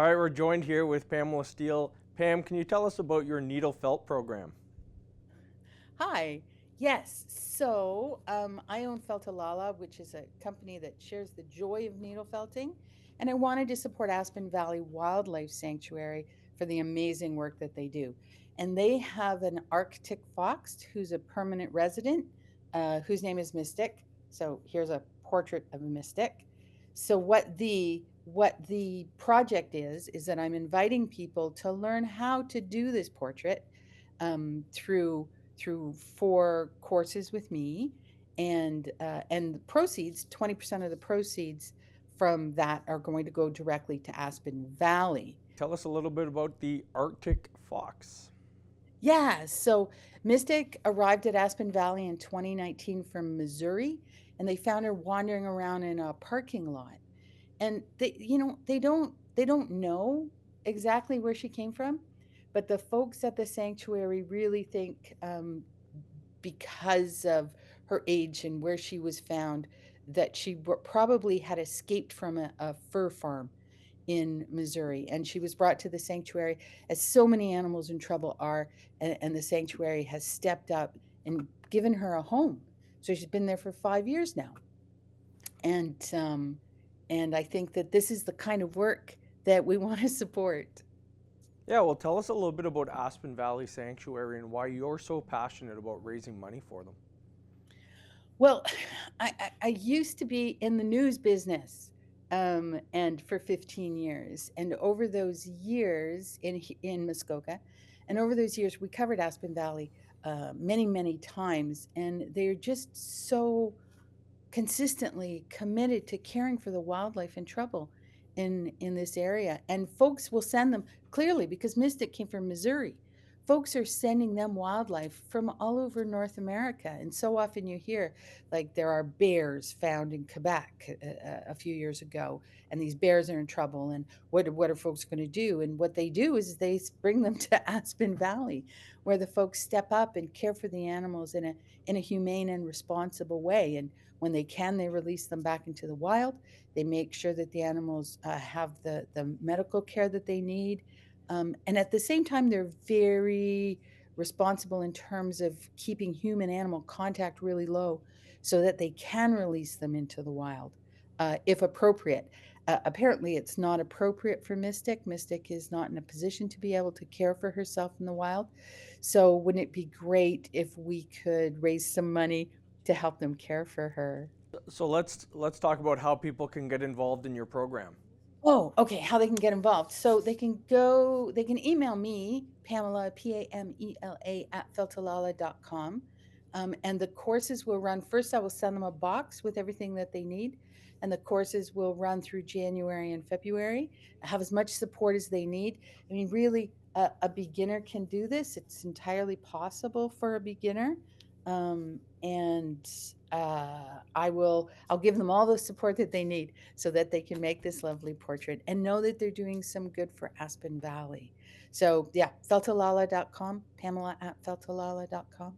All right, we're joined here with Pamela Steele. Pam, can you tell us about your needle felt program? Hi. Yes. I own Feltalala, which is a company that shares the joy of needle felting. And I wanted to support Aspen Valley Wildlife Sanctuary for the amazing work that they do. And they have an Arctic fox who's a permanent resident, whose name is Mystic. So here's a portrait of Mystic. So what the project is that I'm inviting people to learn how to do this portrait through 4 courses with me, and the proceeds, 20% of the proceeds from that are going to go directly to Aspen Valley. Tell us a little bit about the Arctic fox. Yeah, so Mystic arrived at Aspen Valley in 2019 from Missouri, and they found her wandering around in a parking lot. And they don't know exactly where she came from, but the folks at the sanctuary really think, because of her age and where she was found, that she probably had escaped from a fur farm in Missouri, and she was brought to the sanctuary, as so many animals in trouble are, and the sanctuary has stepped up and given her a home. So she's been there for 5 years now, and I think that this is the kind of work that we want to support. Yeah, well, tell us a little bit about Aspen Valley Sanctuary and why you're so passionate about raising money for them. Well, I used to be in the news business, and for 15 years, and over those years in Muskoka, and over those years we covered Aspen Valley many, many times, and they're just so consistently committed to caring for the wildlife in trouble in this area. And folks will send them, clearly because Mystic came from Missouri. Folks are sending them wildlife from all over North America. And so often you hear, like, there are bears found in Quebec a few years ago, and these bears are in trouble. And what are folks going to do? And what they do is they bring them to Aspen Valley, where the folks step up and care for the animals in a humane and responsible way. And when they can, they release them back into the wild. They make sure that the animals have the medical care that they need. And at the same time, they're very responsible in terms of keeping human animal contact really low so that they can release them into the wild if appropriate. Apparently, it's not appropriate for Mystic. Mystic is not in a position to be able to care for herself in the wild. So, wouldn't it be great if we could raise some money to help them care for her? So let's talk about how people can get involved in your program. Oh, okay. How they can get involved. So they can email me, Pamela, Pamela, at feltalala.com. And the courses will run. First, I will send them a box with everything that they need. And the courses will run through January and February, have as much support as they need. I mean, really, a beginner can do this. It's entirely possible for a beginner. And I'll give them all the support that they need so that they can make this lovely portrait and know that they're doing some good for Aspen Valley. So yeah, feltalala.com, Pamela at feltalala.com.